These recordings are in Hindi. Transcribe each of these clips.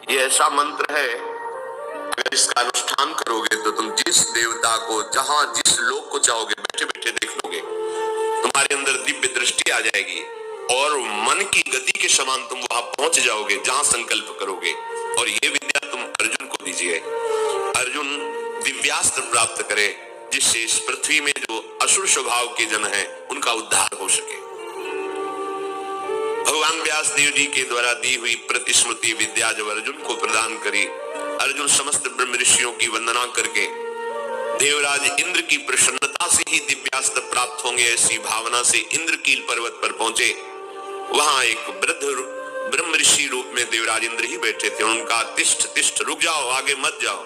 ये ऐसा मंत्र है, अगर इसका अनुष्ठान करोगे तो तुम जिस देवता को जहां जिस लोक को चाहोगे बैठे बैठे देख लोगे। तुम्हारे अंदर दिव्य दृष्टि आ जाएगी और मन की गति के समान तुम वहां पहुंच जाओगे जहां संकल्प करोगे। और ये विद्या तुम अर्जुन को दीजिए। अर्जुन दिव्यास्त्र प्राप्त करे जिससे इस पृथ्वी में जो असुर स्वभाव के जन हैं उनका उद्धार हो सके। भगवान व्यास देव जी के द्वारा दी हुई प्रतिस्मृति विद्या जब अर्जुन को प्रदान करी, अर्जुन समस्त ब्रह्म ऋषियों की वंदना करके देवराज इंद्र की प्रसन्नता से ही दिव्यास्त्र प्राप्त होंगे ऐसी भावना से इंद्रकील पर्वत पर पहुंचे। वहां एक वृद्ध ब्रह्म ऋषि रूप में देवराज इंद्र ही बैठे थे। उनका तिष्ठ तिष्ठ, रुक जाओ, आगे मत जाओ,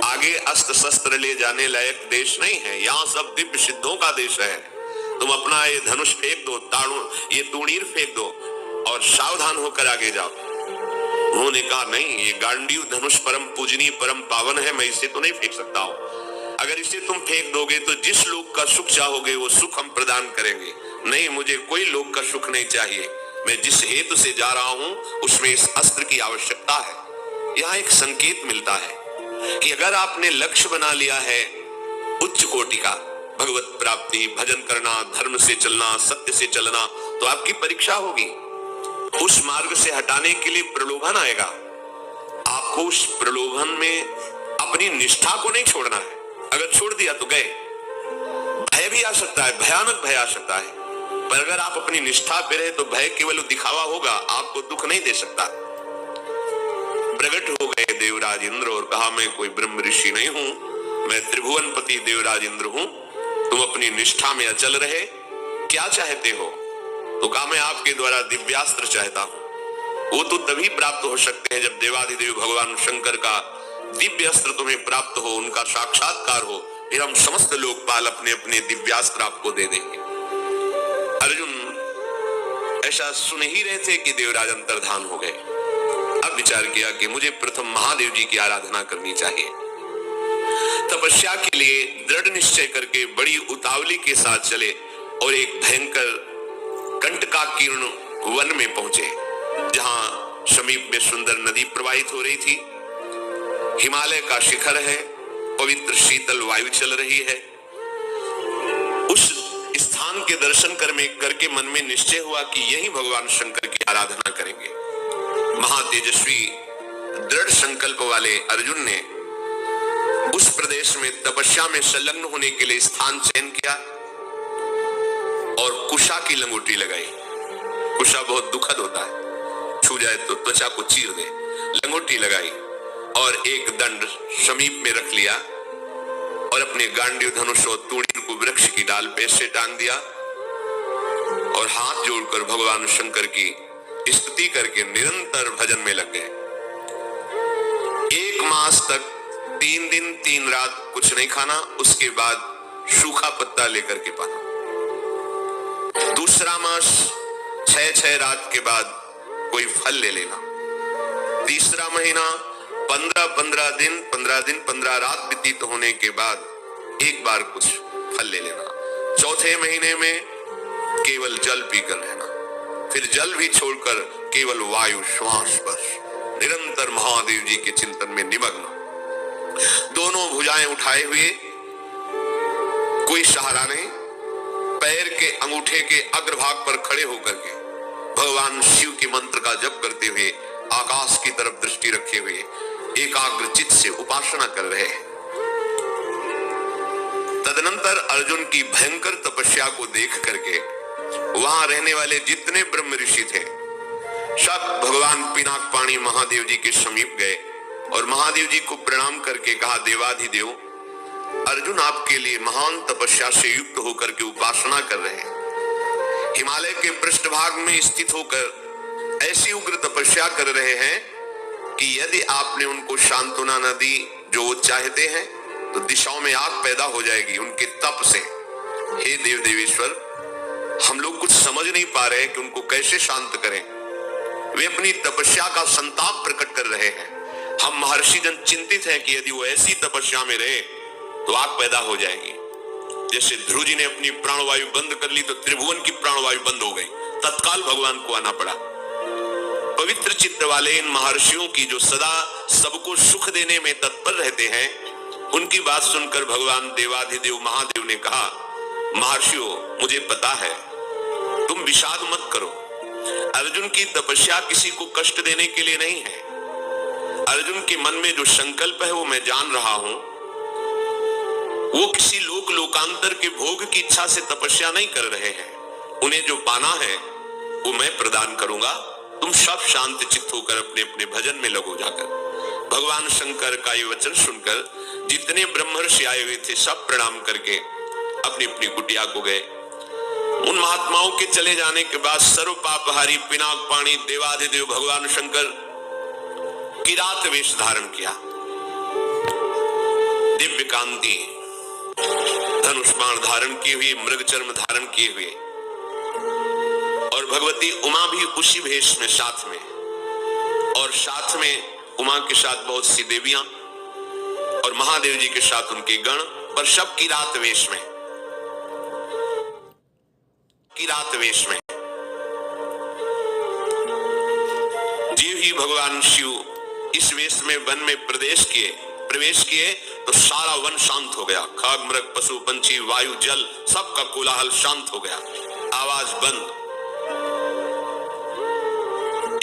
आगे अस्त्र शस्त्र ले जाने लायक देश नहीं है, यहाँ सब दिव्य सिद्धों का देश है। तुम अपना ये धनुष फेंक दो, ये तूणीर फेंक दो और सावधान होकर आगे जाओ। उन्होंने कहा नहीं, ये गांडीव धनुष परम पूजनीय परम पावन है, मैं इसे तो नहीं फेंक सकता हूँ। अगर इसे तुम फेंक दोगे तो जिस लोक का सुख चाहोगे वो सुख हम प्रदान करेंगे। नहीं, मुझे कोई लोक का सुख नहीं चाहिए, मैं जिस हेतु से जा रहा हूं उसमें इस अस्त्र की आवश्यकता है। यहाँ एक संकेत मिलता है कि अगर आपने लक्ष्य बना लिया है उच्च कोटि का, भगवत प्राप्ति, भजन करना, धर्म से चलना, सत्य से चलना, तो आपकी परीक्षा होगी। उस मार्ग से हटाने के लिए प्रलोभन आएगा। आपको उस प्रलोभन में अपनी निष्ठा को नहीं छोड़ना है। अगर छोड़ दिया तो गए। भय भी आ सकता है, भयानक भय आ सकता है, पर अगर आप अपनी निष्ठा पे रहे तो भय केवल दिखावा होगा, आपको दुख नहीं दे सकता। प्रकट हो गए देवराज इंद्र और कहा मैं कोई ब्रह्म ऋषि नहीं हूं, मैं त्रिभुवनपति देवराज इंद्र हूं। तुम अपनी निष्ठा में अचल रहे, क्या चाहते हो? तो कहा मैं आपके द्वारा दिव्यास्त्र चाहता हूं। वो तो तभी प्राप्त हो सकते हैं जब देवाधिदेव भगवान शंकर का दिव्य अस्त्र तुम्हें प्राप्त हो, उनका साक्षात्कार हो, फिर हम समस्त लोकपाल अपने अपने दिव्यास्त्र आपको दे देंगे। अर्जुन ऐसा सुन ही रहे थे कि देवराज अंतर्धान हो गए। अब विचार किया कि मुझे प्रथम महादेव जी की आराधना करनी चाहिए। तपस्या के लिए दृढ़ निश्चय करके बड़ी उतावली के साथ चले और एक भयंकर कंटकाकीर्ण वन में पहुंचे, जहां समीप में सुंदर नदी प्रवाहित हो रही थी, हिमालय का शिखर है, पवित्र शीतल वायु चल रही है। उस स्थान के दर्शन करके मन में निश्चय हुआ कि यही भगवान शंकर की आराधना करेंगे। महातेजस्वी दृढ़ संकल्प वाले अर्जुन ने उस प्रदेश में तपस्या में संलग्न होने के लिए स्थान चयन किया और कुशा की लंगोटी लगाई। कुशा बहुत दुखद होता है, छू जाए तो त्वचा को चीर दे। लंगोटी लगाई और एक दंड समीप में रख लिया और अपने गांडीव धनुष और तूणीर को वृक्ष की डाल पे से टांग दिया और हाथ जोड़कर भगवान शंकर की स्तुति करके निरंतर भजन में लग गए। 1 मास तक 3 दिन 3 रात कुछ नहीं खाना, उसके बाद सूखा पत्ता लेकर के पाना। दूसरा मास 6 रात के बाद कोई फल ले लेना। तीसरा महीना 15 दिन 15 रात व्यतीत होने के बाद एक बार कुछ फल ले लेना। चौथे महीने में केवल जल पीकर रहना, फिर जल भी छोड़कर केवल वायु श्वास बस, निरंतर महादेव जी के चिंतन में निमग्न। दोनों भुजाएं उठाए हुए, कोई सहारा नहीं, पैर के अंगूठे के अग्रभाग पर खड़े होकर के भगवान शिव के मंत्र का जप करते हुए आकाश की तरफ दृष्टि रखे हुए एकाग्र चित्त से उपासना कर रहे हैं। तदनंतर अर्जुन की भयंकर तपस्या को देख करके वहां रहने वाले जितने ब्रह्म ऋषि थे सब भगवान पिनाक पाणी महादेव जी के समीप गए और महादेव जी को प्रणाम करके कहा, देवाधिदेव अर्जुन आपके लिए महान तपस्या से युक्त होकर के उपासना कर रहे हैं। हिमालय के पृष्ठभाग में स्थित होकर ऐसी उग्र तपस्या कर रहे हैं कि यदि आपने उनको सांत्वना न दी जो वो चाहते हैं तो दिशाओं में आग पैदा हो जाएगी उनके तप से। हे देव देवेश्वर, हम लोग कुछ समझ नहीं पा रहे हैं कि उनको कैसे शांत करें। वे अपनी तपस्या का संताप प्रकट कर रहे हैं। हम महर्षि जन चिंतित हैं कि यदि वो ऐसी तपस्या में रहे तो आग पैदा हो जाएगी। जैसे ध्रुव जी ने अपनी प्राणवायु बंद कर ली तो त्रिभुवन की प्राणवायु बंद हो गई, तत्काल भगवान को आना पड़ा। पवित्र चित्त वाले इन महर्षियों की, जो सदा सबको सुख देने में तत्पर रहते हैं, उनकी बात सुनकर भगवान देवाधिदेव महादेव ने कहा, महर्षियों, मुझे पता है, तुम विषाद मत करो। अर्जुन की तपस्या किसी को कष्ट देने के लिए नहीं है। अर्जुन के मन में जो संकल्प है वो मैं जान रहा हूं। वो किसी लोकांतर के भोग की इच्छा से तपस्या नहीं कर रहे हैं। उन्हें जो पाना है वो मैं प्रदान करूंगा। तुम सब शांत चित्त होकर अपने अपने भजन में लगो जाकर। भगवान शंकर का ये वचन सुनकर जितने ब्रह्मर्षि आए हुए थे सब प्रणाम करके अपनी अपनी कुटिया को गए। उन महात्माओं के चले जाने के बाद सर्व पापहारी पिनाक पाणी देवाधिदेव भगवान शंकर किरात वेश धारण किया। दिव्य कांति धनुष बाण धारण किए हुए, मृग चर्म धारण किए हुए, और भगवती उमा भी उसी वेश में साथ में, और साथ में उमा के साथ बहुत सी देवियां और महादेव जी के साथ उनके गण, पर सब किरात वेश में, किरात वेश में। जीव ही भगवान शिव इस वेश में वन में प्रवेश किए तो सारा वन शांत हो गया। खाग मृग पशु पंछी वायु जल सबका कोलाहल शांत हो गया, आवाज बंद।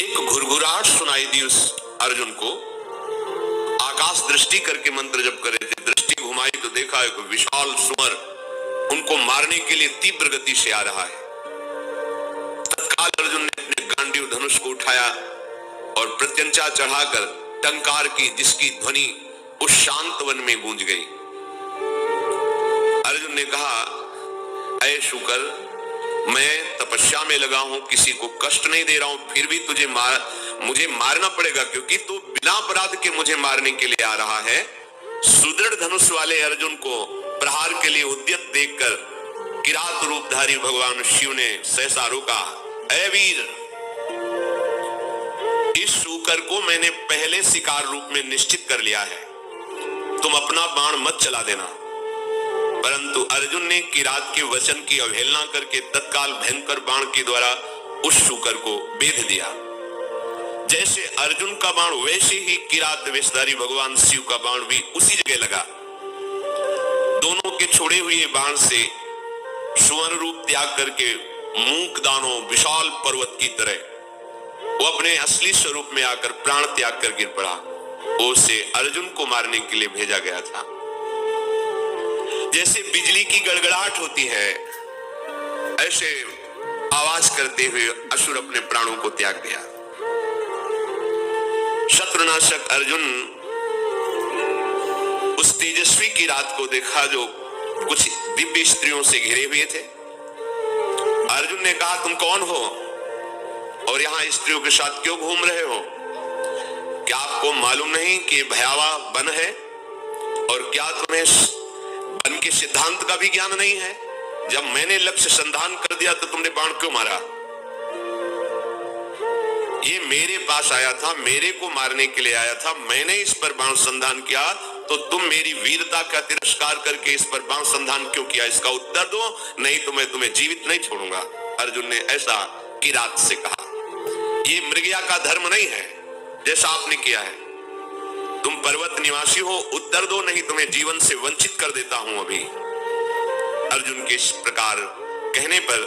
एक घुरघुराहट सुनाई दी उस अर्जुन को। आकाश दृष्टि करके मंत्र जप कर रहे थे। दृष्टि घुमाई तो देखा एक विशाल सुअर उनको मारने के लिए तीव्र गति से आ रहा है। तत्काल अर्जुन ने अपने गांडीव धनुष को उठाया और प्रत्यंचा चढ़ाकर टंकार की, जिसकी ध्वनि उस शांत वन में गूंज गई। अर्जुन ने कहा, ऐ शुकर, मैं तपस्या में लगा हूं, किसी को कष्ट नहीं दे रहा हूं, फिर भी मुझे मारना पड़ेगा, क्योंकि तू बिना अपराध के मुझे मारने के लिए आ रहा है। सुदृढ़ धनुष वाले अर्जुन को प्रहार के लिए उद्यत देखकर किरात रूपधारी भगवान शिव ने सहसा रोका। ऐ वीर, इस शूकर को मैंने पहले शिकार रूप में निश्चित कर लिया है, तुम अपना बाण मत चला देना। परंतु अर्जुन ने किरात के वचन की अवहेलना करके तत्काल भयंकर बाण के द्वारा उस शूकर को बेध दिया। जैसे अर्जुन का बाण वैसे ही किरात वेशधारी भगवान शिव का बाण भी उसी जगह लगा। दोनों के छोड़े हुए बाण से सुवर्ण रूप त्याग करके मूक दानों विशाल पर्वत की तरह वो अपने असली स्वरूप में आकर प्राण त्याग कर गिर पड़ा। उसे अर्जुन को मारने के लिए भेजा गया था। जैसे बिजली की गड़गड़ाहट होती है, ऐसे आवाज करते हुए असुर अपने प्राणों को त्याग दिया। शत्रुनाशक अर्जुन उस तेजस्वी की रात को देखा जो कुछ दिव्य स्त्रियों से घिरे हुए थे। अर्जुन ने कहा, तुम कौन हो और यहाँ स्त्रियों के साथ क्यों घूम रहे हो? क्या आपको मालूम नहीं कि भयावह वन है? और क्या तुम्हें वन के सिद्धांत का भी ज्ञान नहीं है? जब मैंने लक्ष्य संधान कर दिया तो तुमने बाण क्यों मारा? ये मेरे पास आया था, मेरे को मारने के लिए आया था, मैंने इस पर बाण संधान किया, तो तुम मेरी वीरता का तिरस्कार करके इस पर बाण संधान क्यों किया? इसका उत्तर दो, नहीं तो मैं तुम्हें जीवित नहीं छोड़ूंगा। अर्जुन ने ऐसा किरात से कहा। ये मृगया का धर्म नहीं है जैसा आपने किया है। तुम पर्वत निवासी हो, उत्तर दो, नहीं तुम्हें जीवन से वंचित कर देता हूं अभी। अर्जुन के इस प्रकार कहने पर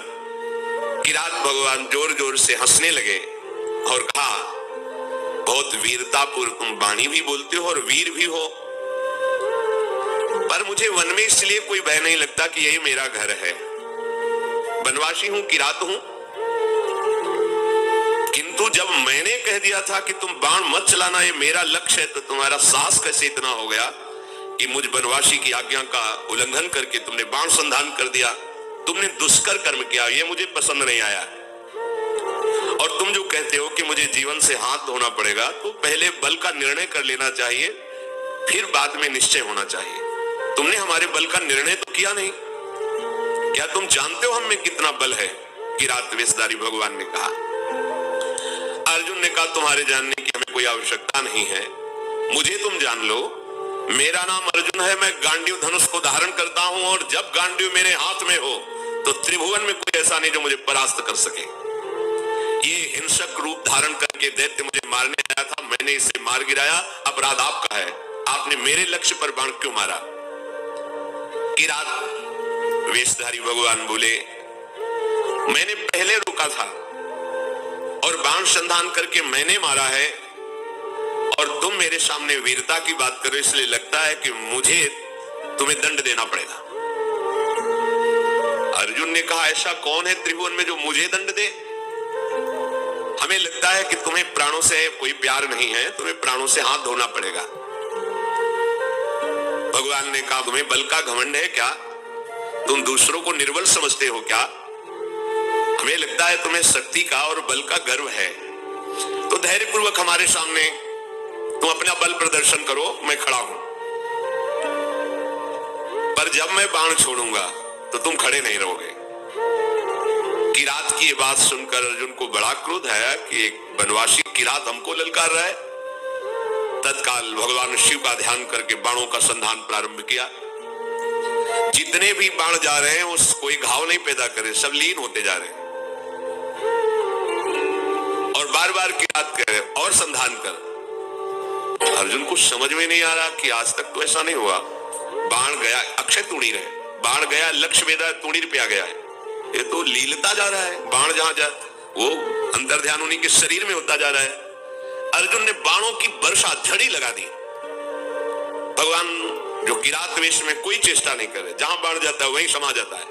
किरात भगवान जोर जोर से हंसने लगे और कहा, बहुत वीरतापूर्व तुम वाणी भी बोलते हो और वीर भी हो, पर मुझे वन में इसलिए कोई भय नहीं लगता कि यही मेरा घर है। वनवासी हूं, किरात हूं, किंतु जब मैंने कह दिया था कि तुम बाण मत चलाना, ये मेरा लक्ष्य है, तो तुम्हारा साहस कैसे इतना हो गया कि मुझ वनवासी की आज्ञा का उल्लंघन करके तुमने बाण संधान कर दिया? तुमने दुष्कर कर्म किया, ये मुझे पसंद नहीं आया। और तुम जो कहते हो कि मुझे जीवन से हाथ धोना पड़ेगा, तो पहले बल का निर्णय कर लेना चाहिए, फिर बाद में निश्चय होना चाहिए। तुमने हमारे बल का निर्णय तो किया नहीं। क्या तुम जानते हो हम में कितना बल है? किरात वेशधारी भगवान ने कहा। अर्जुन ने कहा, तुम्हारे जानने की हमें कोई आवश्यकता नहीं है, मुझे तुम जान लो। मेरा नाम अर्जुन है, मैं गांडीव धनुष को धारण करता हूं, और जब गांडीव मेरे हाथ में हो तो त्रिभुवन में कोई ऐसा नहीं जो मुझे परास्त कर सके। ये हिंसक रूप धारण करके दैत्य मुझे मारने आया था, मैंने इसे मार गिराया, अपराध आपका है, आपने मेरे लक्ष्य पर बाण क्यों मारा? किरात वेशधारी भगवान बोले, मैंने पहले रोका था और बाण संधान करके मैंने मारा है, और तुम मेरे सामने वीरता की बात करो, इसलिए लगता है कि मुझे तुम्हें दंड देना पड़ेगा। अर्जुन ने कहा, ऐसा कौन है त्रिभुवन में जो मुझे दंड दे? हमें लगता है कि तुम्हें प्राणों से कोई प्यार नहीं है, तुम्हें प्राणों से हाथ धोना पड़ेगा। भगवान ने कहा, तुम्हें बल का घमंड है क्या? तुम दूसरों को निर्बल समझते हो क्या? हमें लगता है तुम्हें शक्ति का और बल का गर्व है, तो धैर्यपूर्वक हमारे सामने तुम अपना बल प्रदर्शन करो, मैं खड़ा हूं। पर जब मैं बाण छोड़ूंगा तो तुम खड़े नहीं रहोगे। किरात की ये बात सुनकर अर्जुन को बड़ा क्रोध आया कि एक वनवासी किरात हमको ललकार रहा है। तत्काल भगवान शिव का ध्यान करके बाणों का संधान प्रारंभ किया। जितने भी बाण जा रहे हैं उस कोई घाव नहीं पैदा करे, सब लीन होते जा रहे हैं। और बार बार किरात करे और संधान कर। अर्जुन को समझ में नहीं आ रहा कि आज तक तो ऐसा नहीं हुआ। बाण गया, अक्षय तूणीर है, बाण गया, लक्ष्य वेदा तूणीर पे आ गया है। ये तो लीलता जा रहा है, बाण जहां जा वो अंतर ध्यान उन्हीं के शरीर में होता जा रहा है। अर्जुन ने बाणों की वर्षा झड़ी लगा दी। भगवान जो किरात वेश में कोई चेष्टा नहीं करे, जहां बाण जाता है वहीं समा जाता है,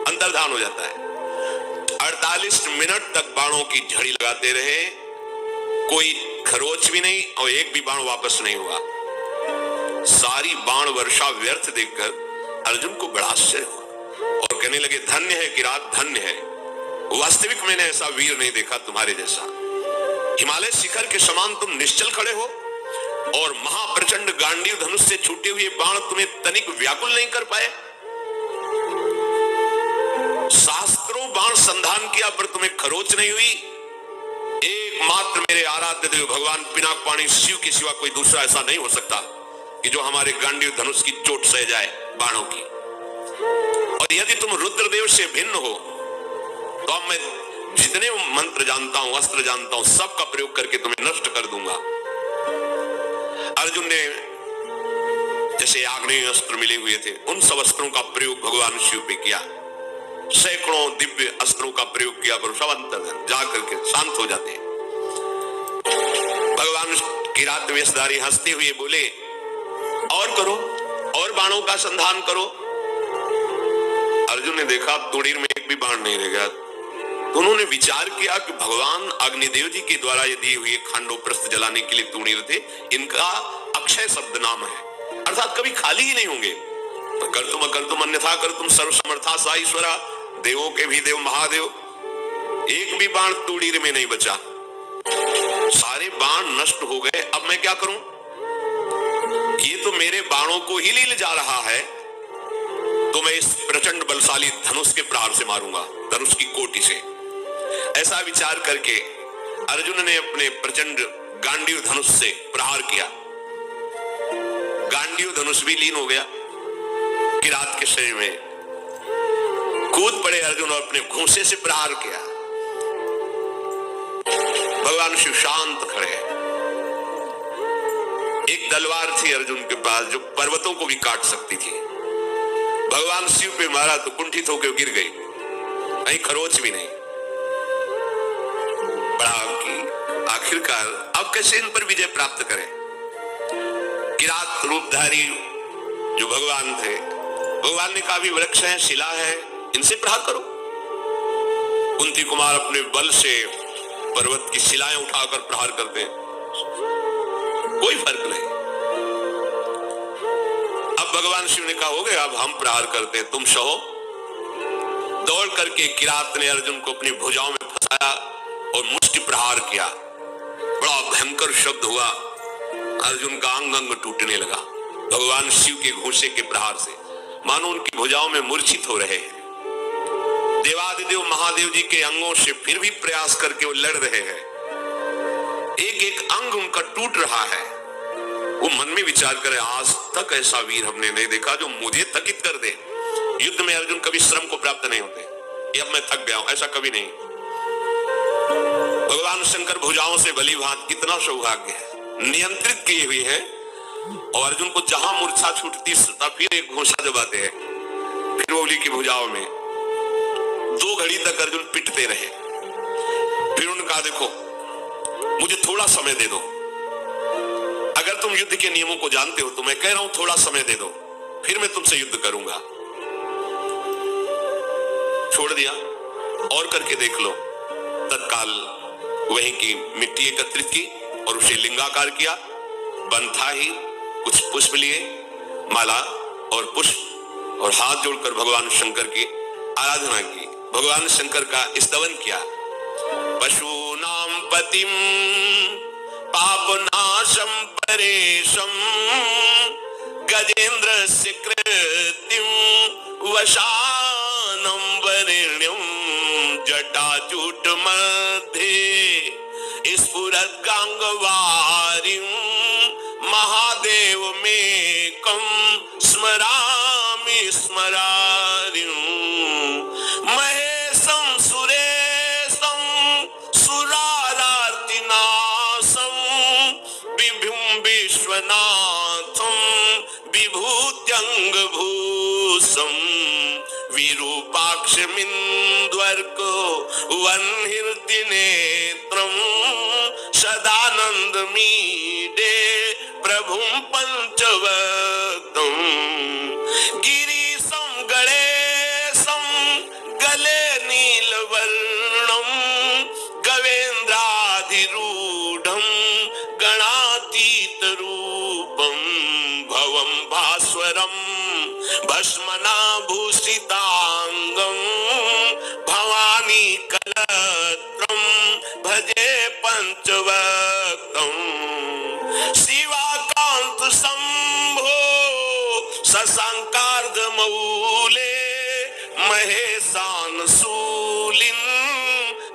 अंतर्धान हो जाता है। 48 मिनट तक बाणों की झड़ी लगाते रहे, कोई खरोच भी नहीं और एक भी बाण वापस नहीं हुआ। सारी बाण वर्षा व्यर्थ देखकर अर्जुन को बड़ा आश्चर्य हुआ और कहने लगे, धन्य है किरात, धन्य है, वास्तविक मैंने ऐसा वीर नहीं देखा तुम्हारे जैसा। हिमालय शिखर के समान तुम निश्चल खड़े हो और महाप्रचंड गांडीव धनुष से छूटे हुए बाण तुम्हें तनिक व्याकुल नहीं कर पाए। शास्त्रों बाण संधान किया पर तुम्हें खरोच नहीं हुई। एकमात्र मेरे आराध्य देव भगवान पिनाकपाणी शिव के सिवा कोई दूसरा ऐसा नहीं हो सकता कि जो हमारे गांडीव धनुष की चोट सह जाए बाणों की। और यदि तुम रुद्रदेव से भिन्न हो तो अब मैं जितने मंत्र जानता हूं, अस्त्र जानता हूं, सबका प्रयोग करके तुम्हें नष्ट कर दूंगा। अर्जुन ने जैसे आग्नेय अस्त्र मिले हुए थे उन सब अस्त्रों का प्रयोग भगवान शिव पे किया। सैकड़ों दिव्य अस्त्रों का प्रयोग किया पर सब अंतर्धान जाकर के शांत हो जाते हैं। भगवान किरात वेशधारी हंसते हुए बोले, और करो, और बाणों का संधान करो। अर्जुन ने देखा तूणीर में एक भी बाण नहीं रह गया। तो उन्होंने विचार किया कि भगवान अग्निदेव जी के द्वारा ये दिए हुए खांडोप्रस्थ जलाने के लिए तूणीर थे, इनका अक्षय शब्द नाम है, अर्थात कभी खाली ही नहीं होंगे। कर तुम अकर तुम अन्यथा कर तुम सर्वसमर्था सा ईश्वरा, देवों के भी देव महादेव। एक भी बाण तूणीर में नहीं बचा, सारे बाण नष्ट हो गए। अब मैं क्या करूं? ये तो मेरे बाणों को ही लील जा रहा है, तो मैं इस प्रचंड बलशाली धनुष के प्रहार से मारूंगा, धनुष की कोटि से। ऐसा विचार करके अर्जुन ने अपने प्रचंड गांडीव धनुष से प्रहार किया। गांडीव धनुष भी लीन हो गया किरात के शरीर में। कूद पड़े अर्जुन और अपने घूंसे से प्रहार किया। भगवान शिव शांत खड़े। एक तलवार थी अर्जुन के पास जो पर्वतों को भी काट सकती थी। भगवान शिव पे मारा तो कुंठित होकर गिर गई, कहीं खरोच भी नहीं। बड़ा कि आखिरकार अब कैसे इन पर विजय प्राप्त करें। किरात रूपधारी जो भगवान थे, भगवान ने कहा भी वृक्ष है, शिला है, इनसे प्रहार करो। कुंती कुमार अपने बल से पर्वत की शिलाएं उठाकर प्रहार करते हैं, कोई फर्क नहीं। अब भगवान शिव ने कहा हो गया, अब हम प्रहार करते हैं, तुम सहो। दौड़ करके किरात ने अर्जुन को अपनी भुजाओं में फंसाया और मुष्टि प्रहार किया। बड़ा भयंकर शब्द हुआ, अर्जुन का अंग अंग टूटने लगा भगवान शिव के घूंसे के प्रहार से, मानो उनकी भुजाओं में मूर्छित हो रहे हैं। देवादिदेव महादेव जी के अंगों से फिर भी प्रयास करके वो लड़ रहे हैं, एक एक अंग उनका टूट रहा है। वो मन में विचार करे, आज तक ऐसा वीर हमने नहीं देखा जो मुझे थकित कर दे। युद्ध में अर्जुन कभी श्रम को प्राप्त नहीं होते, ये अब मैं थक गया हूं, ऐसा कभी नहीं। भगवान शंकर भुजाओं से भली भांत, कितना सौभाग्य है, नियंत्रित किए हुए हैं। और अर्जुन को जहां मूर्छा छूटती फिर एक घोषा दबाते हैं, फिर ओली की भुजाओं में 2 घड़ी तक अर्जुन पिटते रहे। फिर उन्होंने कहा देखो मुझे थोड़ा समय दे दो, अगर तुम युद्ध के नियमों को जानते हो तो मैं कह रहा हूं थोड़ा समय दे दो, फिर मैं तुमसे युद्ध करूंगा। छोड़ दिया, और करके देख लो। तत्काल वहीं की मिट्टी एकत्रित की और उसे लिंगाकार किया। बंद था ही, कुछ पुष्प लिए, माला और पुष्प, और हाथ जोड़कर भगवान शंकर की आराधना की, भगवान शंकर का स्तवन किया। पशूनां पतिं पापनाशं परेशं गजेन्द्रस्य कृतिं वशानं वरेण्यं जटाजूट मध्ये स्फुरत् गांगवारिं महादेवमेकं स्मरामि स्मरारिं महेशं सुरेशं सुरारार्तिनाशं विभुं विश्वनाथं विभूत्यङ्गभूषं विरूपाक्षमिन्द्वर्को वह्निर्दिनेत्रं सदानन्दमीडे प्रभुं पंचवक्त्रं गिरीशं गणेशं गले नीलवर्णं गवेन्द्राधिरूढं गणातीतरूपं भवं भास्वरं भस्मनाभूषितांगं भवानी कलत्रं भजे पंचवक्त्रं शिवाकांत शंभो शशांकार्धमौले महेशान शूलिन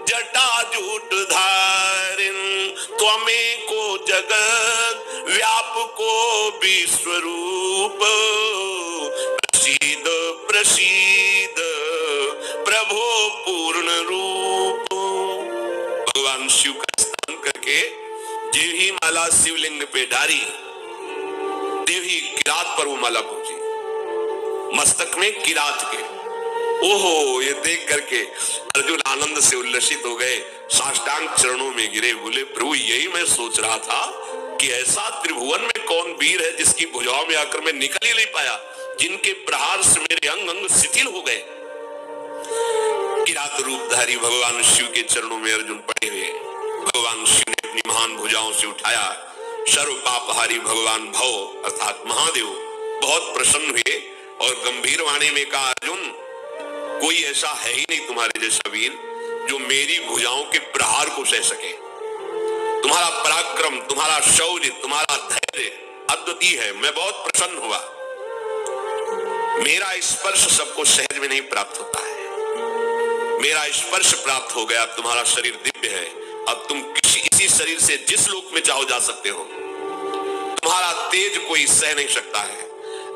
जटाजूटधारिन त्वमेको जगत् व्यापको विश्वरूप प्रसीद प्रसीद प्रभो पूर्ण रूप। भगवान शिव का स्नान करके देवी माला शिवलिंग पे डाली, देवी किरात पर वो माला पहुंची, मस्तक में किरात के। ओहो, ये देख करके अर्जुन आनंद से उल्लसित हो गए, साष्टांग चरणों में गिरे, बोले प्रभु यही मैं सोच रहा था कि ऐसा त्रिभुवन में कौन वीर है जिसकी भुजाओं में आकर मैं निकल ही नहीं पाया, जिनके प्रहार से मेरे अंग अंग शिथिल हो गए। किरात रूपधारी भगवान शिव के चरणों में अर्जुन पड़े हुए, भगवान शिव ने अपनी महान भुजाओं से उठाया। सर्व पापहारी भगवान भव अर्थात महादेव बहुत प्रसन्न हुए और गंभीर वाणी में कहा, अर्जुन कोई ऐसा है ही नहीं तुम्हारे जैसा वीर जो मेरी भुजाओं के प्रहार को सह सके। तुम्हारा पराक्रम, तुम्हारा शौर्य, तुम्हारा धैर्य अद्वितीय है। मैं बहुत प्रसन्न हुआ। मेरा स्पर्श सबको सहज में नहीं प्राप्त होता है, मेरा स्पर्श प्राप्त हो गया। अब तुम्हारा शरीर दिव्य है, अब तुम इसी शरीर से जिस लोक में चाहो जा सकते हो। तुम्हारा तेज कोई सह नहीं सकता है।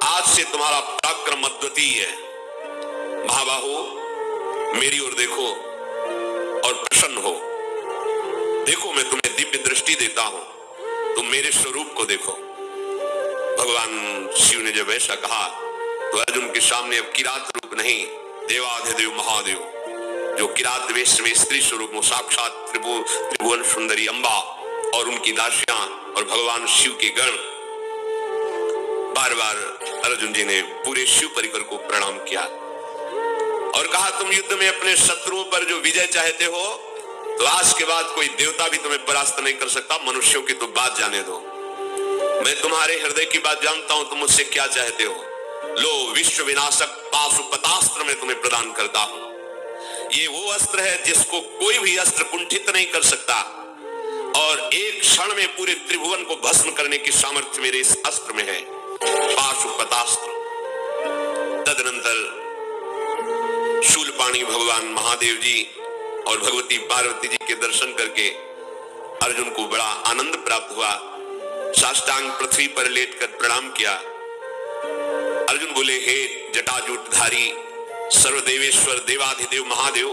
आज से तुम्हारा पराक्रम अद्वितीय है। महाबाहो मेरी ओर देखो और प्रसन्न हो। देखो मैं तुम्हें दिव्य दृष्टि देता हूं, तुम मेरे स्वरूप को देखो। भगवान शिव ने जब ऐसा कहा तो अर्जुन के सामने अब किरात रूप नहीं, देवाधिदेव महादेव जो किरात वेश में स्त्री स्वरूप में साक्षात त्रिभुवन सुंदरी अम्बा और उनकी दासियां और भगवान शिव के गण। बार बार अर्जुन जी ने पूरे शिव परिवार को प्रणाम किया और कहा, तुम युद्ध में अपने शत्रुओं पर जो विजय चाहते हो तो आज के बाद कोई देवता भी तुम्हें परास्त नहीं कर सकता। मनुष्यों की तो बात जाने दो, मैं तुम्हारे हृदय की बात जानता हूं। तुम मुझसे क्या चाहते हो? लो, विश्व विनाशक पाशुपतास्त्र मैं तुम्हें प्रदान करता हूं। ये वो अस्त्र है जिसको कोई भी अस्त्र कुंठित नहीं कर सकता और एक क्षण में पूरे त्रिभुवन को भस्म करने की सामर्थ्य मेरे इस अस्त्र में है, पाशुपतास्त्र। तदनंतर शूलपाणी भगवान महादेव जी और भगवती पार्वती जी के दर्शन करके अर्जुन को बड़ा आनंद प्राप्त हुआ। साष्टांग पृथ्वी पर लेटकर प्रणाम किया। अर्जुन बोले, हे जटाजूटधारी सर्वदेवेश्वर देवाधिदेव महादेव,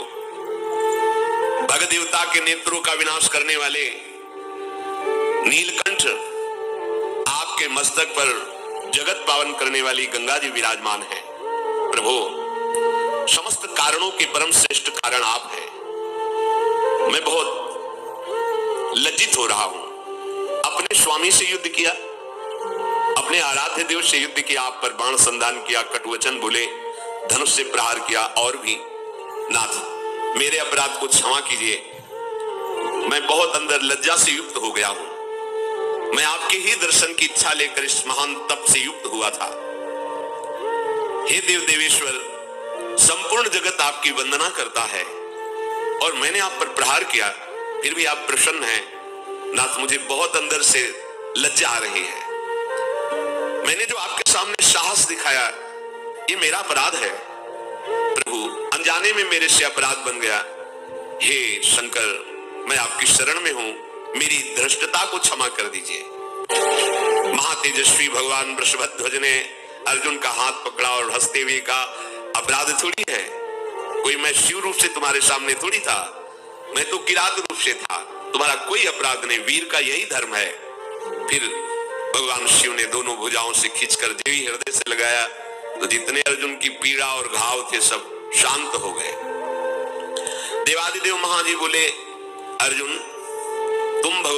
भगत देवता के नेत्रों का विनाश करने वाले नीलकंठ, आपके मस्तक पर जगत पावन करने वाली गंगा जी विराजमान है। प्रभु, समस्त कारणों के परम श्रेष्ठ कारण आप हैं। मैं बहुत लज्जित हो रहा हूं। अपने स्वामी से युद्ध किया, अपने आराध्य देव से युद्ध किया, आप पर बाण संधान किया, कटुवचन बोले, धनुष से प्रहार किया, और भी नाथ मेरे अपराध को क्षमा कीजिए। मैं बहुत अंदर लज्जा से युक्त हो गया हूं। मैं आपके ही दर्शन की इच्छा लेकर इस महान तप से युक्त हुआ था। हे देव देवेश्वर, संपूर्ण जगत आपकी वंदना करता है और मैंने आप पर प्रहार किया, फिर भी आप प्रसन्न हैं। नाथ, मुझे बहुत अंदर से लज्जा आ रही है। मैंने जो आपके सामने साहस दिखाया, ये मेरा अपराध है। प्रभु, अनजाने में मेरे से अपराध बन गया। हे शंकर, मैं आपकी शरण में हूं, मेरी धृष्टता को क्षमा कर दीजिए। महातेजस्वी भगवान वृषभध्वज ने अर्जुन का हाथ पकड़ा और हंसते हुए का अपराध थोड़ी है, कोई मैं शिव रूप से तुम्हारे सामने थोड़ी था, मैं तो किरात रूप से था, तुम्हारा कोई अपराध नहीं, वीर का यही धर्म है। फिर भगवान शिव ने दोनों भुजाओं से खींचकर देवी हृदय से लगाया, तो जितने अर्जुन की पीड़ा और घाव थे सब शांत हो गए। देवादिदेव महाजी बोले, अर्जुन तुम भगवान